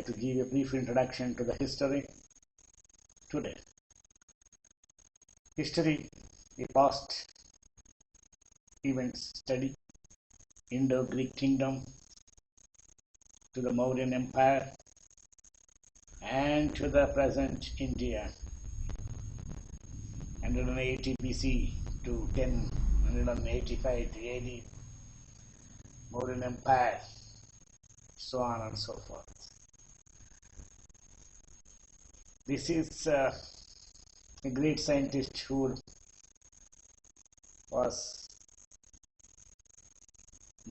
to give a brief introduction to the history today. History, a past events study, Indo-Greek kingdom to the Mauryan Empire and to the present India, 180 BC to 185 AD, Mauryan Empire, so on and so forth. This is a great scientist who was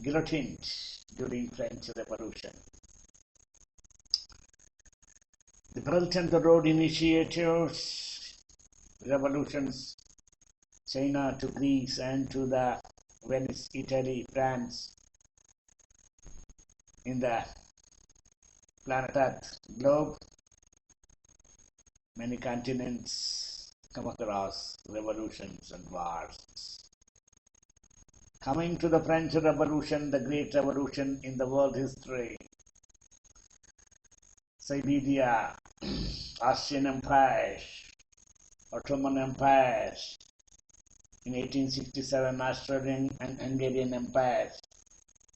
guillotined during French Revolution. The Belt and the Road initiatives, revolutions, China to Greece and to the Venice, Italy, France, in the planet Earth globe, many continents come across revolutions and wars. Coming to the French Revolution, the great revolution in the world history, Siberia, Austrian Empire, Ottoman Empire, in 1867 Austrian and Hungarian Empire,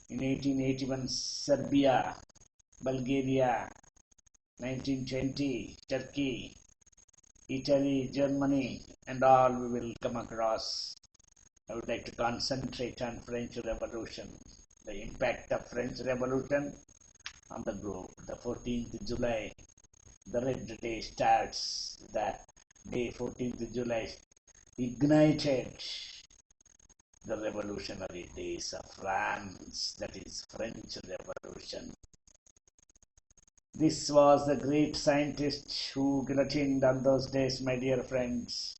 in 1881 Serbia, Bulgaria, 1920 Turkey, Italy, Germany, and all we will come across. I would like to concentrate on French Revolution, the impact of French Revolution on the globe. The 14th July, the Red Day starts. The day 14th July ignited the revolutionary days of France, that is French Revolution. This was the great scientist who guillotined on those days, my dear friends.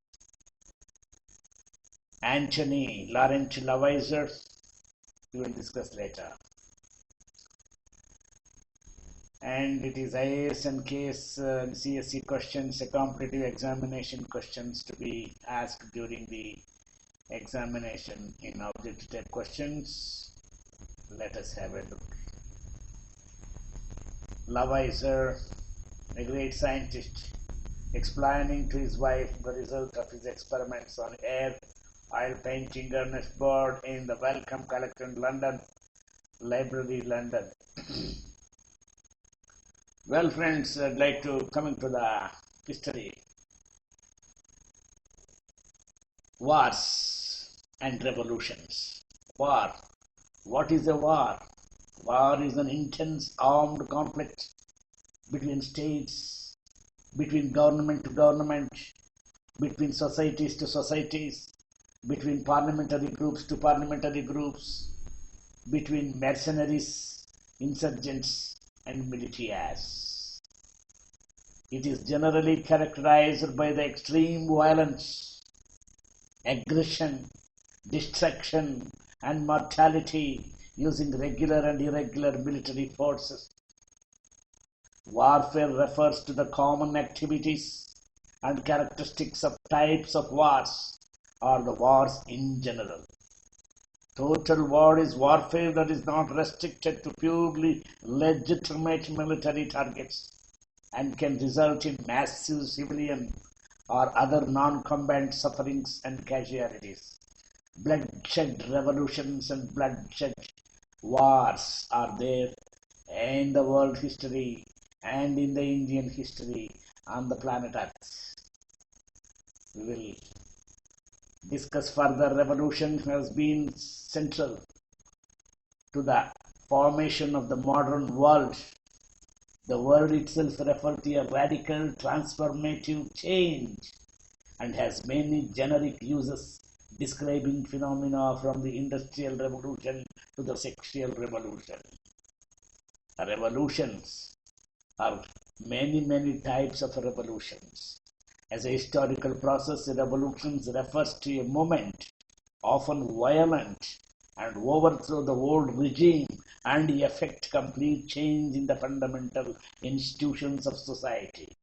Antony Laurent Lavoisier, we will discuss later. And it is IAS and KS and CSE questions, a competitive examination questions to be asked during the examination in objective type questions. Let us have a look. Lavoisier, a great scientist, explaining to his wife the result of his experiments on air oil painting Ernest Board in the Wellcome Collection, London, Library, London. Well, friends, I'd like to come into the history. Wars and revolutions. War. What is a war? War is an intense armed conflict between states, between government to government, between societies to societies, between parliamentary groups to parliamentary groups, between mercenaries, insurgents, and militias. It is generally characterized by the extreme violence, aggression, destruction, and mortality using regular and irregular military forces. Warfare refers to the common activities and characteristics of types of wars or the wars in general. Total war is warfare that is not restricted to purely legitimate military targets and can result in massive civilian or other non-combatant sufferings and casualties. Bloodshed revolutions and bloodshed wars are there in the world history and in the Indian history on the planet Earth. We will discuss further. Revolution has been central to the formation of the modern world. The word itself refers to a radical transformative change and has many generic uses describing phenomena from the Industrial Revolution to the Sexual Revolution. Revolutions are many types of revolutions. As a historical process, revolutions refers to a movement, often violent, and overthrow the old regime and effect complete change in the fundamental institutions of society.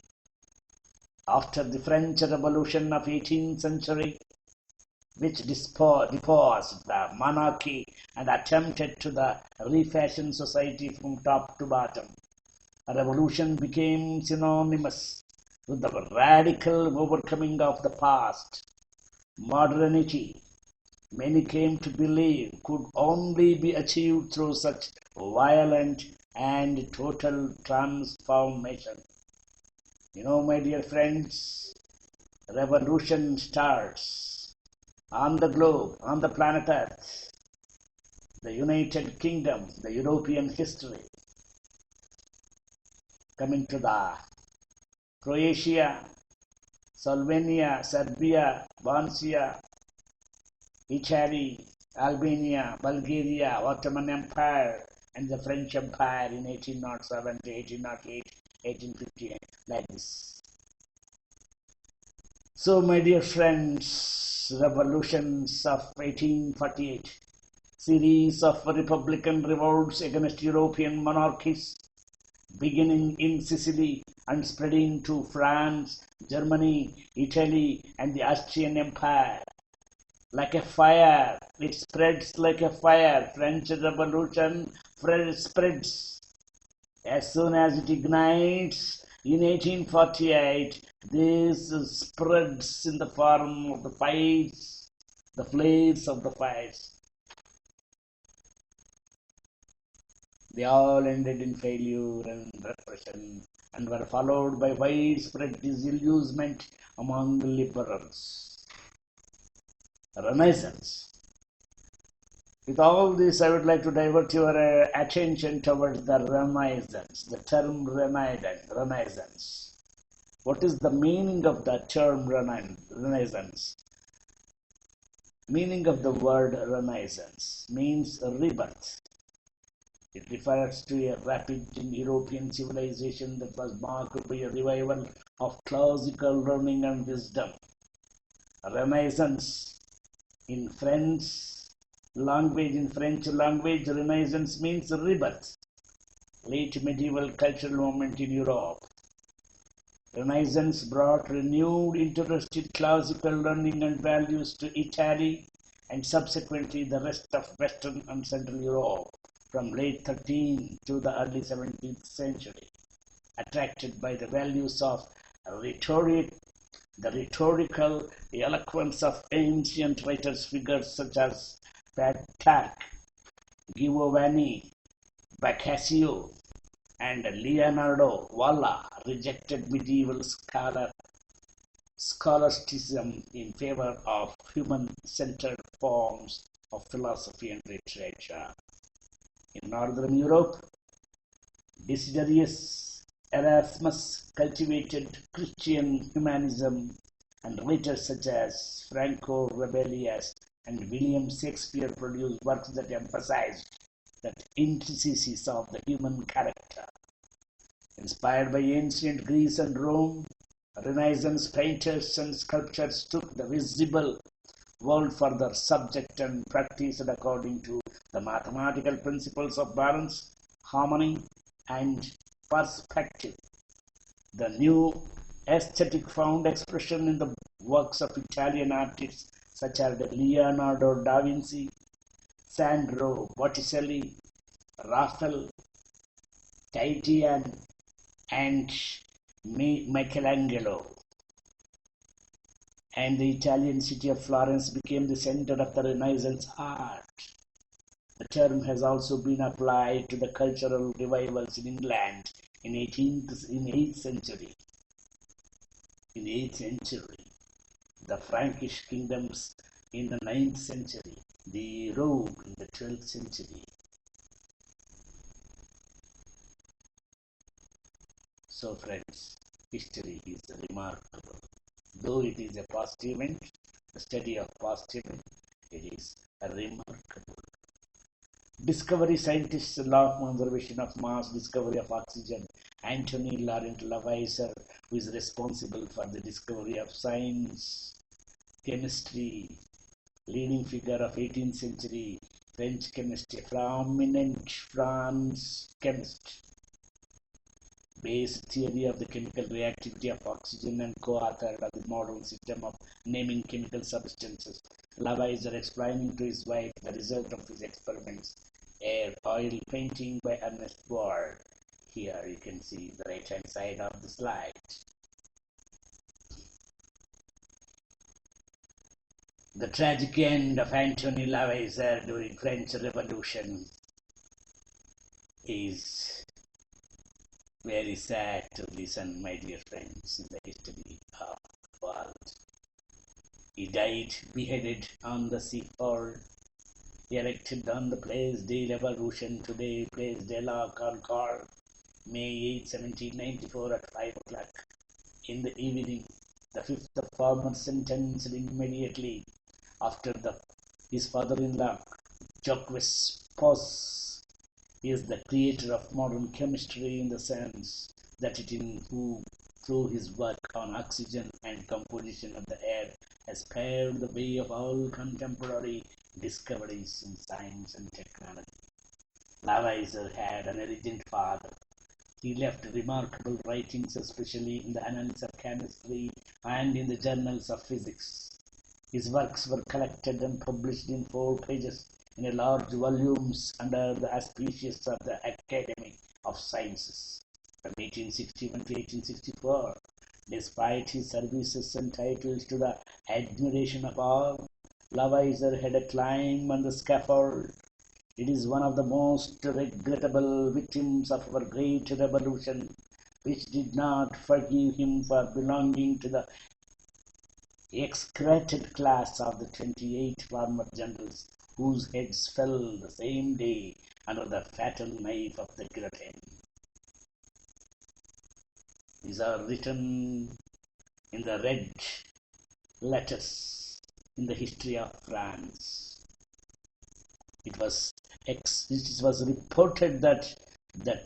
After the French Revolution of 18th century, which deposed the monarchy and attempted to refashion society from top to bottom, A revolution became synonymous with the radical overcoming of the past. Modernity, many came to believe, could only be achieved through such violent and total transformation. My dear friends, revolution starts on the globe, on the planet Earth, the United Kingdom, the European history, coming to the Croatia, Slovenia, Serbia, Bosnia, Italy, Albania, Bulgaria, Ottoman Empire, and the French Empire in 1807 to 1808, 1858, like this. So, my dear friends, revolutions of 1848, series of republican revolts against European monarchies, beginning in Sicily and spreading to France, Germany, Italy, and the Austrian Empire. Like a fire, it spreads like a fire. French Revolution spreads. As soon as it ignites in 1848, this spreads in the form of the fires, the flames of the fires. They all ended in failure and repression and were followed by widespread disillusionment among liberals. Renaissance. With all this, I would like to divert your attention towards the Renaissance, the term Renaissance. What is the meaning of the term Renaissance? Meaning of the word Renaissance means rebirth. It refers to a rapid European civilization that was marked by a revival of classical learning and wisdom. Renaissance in French language, Renaissance means rebirth, late medieval cultural movement in Europe. Renaissance brought renewed interest in classical learning and values to Italy and subsequently the rest of Western and Central Europe from late 13th to the early 17th century, attracted by the values of rhetoric, the rhetorical eloquence of ancient writers, figures such as Petrarch, Giovanni Boccaccio, and Leonardo Valla rejected medieval scholasticism in favor of human-centered forms of philosophy and literature. In Northern Europe, Desiderius Erasmus cultivated Christian humanism, and writers such as Franco Rabelais and William Shakespeare produced works that emphasized the intricacies of the human character. Inspired by ancient Greece and Rome, Renaissance painters and sculptors took the visible world for their subject and practiced according to the mathematical principles of balance, harmony, and perspective. The new aesthetic found expression in the works of Italian artists such as Leonardo da Vinci, Sandro Botticelli, Raphael, Titian, and Michelangelo. And the Italian city of Florence became the center of the Renaissance art. The term has also been applied to the cultural revivals in England in 8th century. In the 8th century, the Frankish kingdoms in the 9th century, the Rome in the 12th century. So friends, history is remarkable. Though it is a past event, the study of past event, it is remarkable. Discovery scientists, law of conservation of mass, discovery of oxygen, Anthony Laurent Lavoisier, who is responsible for the discovery of science, chemistry, leading figure of 18th century French chemist, prominent France chemist, based theory of the chemical reactivity of oxygen and co-authored of the modern system of naming chemical substances. Lavoisier explaining to his wife the result of his experiments, air oil painting by Ernest Board. Here you can see the right hand side of the slide. The tragic end of Antony Lavater during French Revolution is very sad to listen, my dear friends, in the history of the world. He died beheaded on the seaford, erected on the Place de la Revolution, today Place de la Concorde, May 8, 1794 at 5 o'clock in the evening. The fifth farmer sentenced immediately after his father-in-law, Jacques Pos, is the creator of modern chemistry in the sense that who, through his work on oxygen and composition of the air, has paved the way of all contemporary discoveries in science and technology. Lavater had an elegant father. He left remarkable writings, especially in the Annals of Chemistry and in the Journals of Physics. His works were collected and published in 4 pages in a large volumes under the auspices of the Academy of Sciences from 1861 to 1864. Despite his services and titles to the admiration of all, Lavater had a climb on the scaffold. It is one of the most regrettable victims of our great revolution, which did not forgive him for belonging to the execrated class of the 28 farmer generals whose heads fell the same day under the fatal knife of the guillotine. These are written in the red letters in the history of France. It was reported that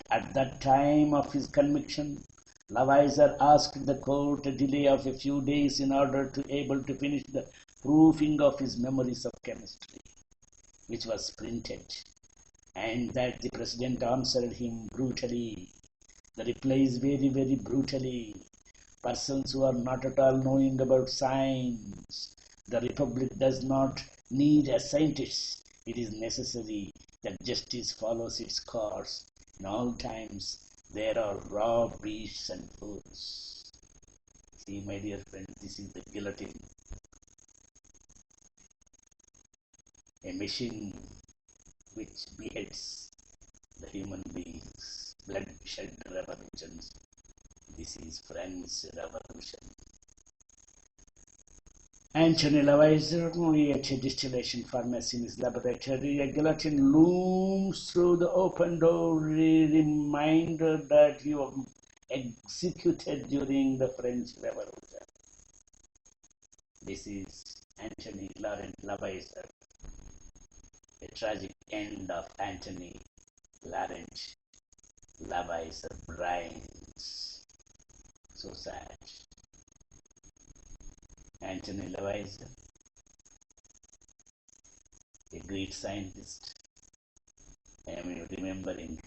at that time of his conviction, Lavater asked the court a delay of a few days in order to able to finish the proofing of his Memories of Chemistry, which was printed, and that the president answered him brutally. The reply is very, very brutally. Persons who are not at all knowing about science, the republic does not need a scientist. It is necessary that justice follows its course. In all times, there are raw beasts and fools. See, my dear friends, this is the guillotine. A machine which beheads the human beings. Bloodshed revolutions. This is French Revolution. Antony Lavater, at a distillation furnace in his laboratory, a guillotine looms through the open door, a reminder that he was executed during the French Revolution. This is Antony Laurent Lavater, a tragic end of Antony Laurent Lavater brains. So sad. Antony Lavater, a great scientist. I am remembering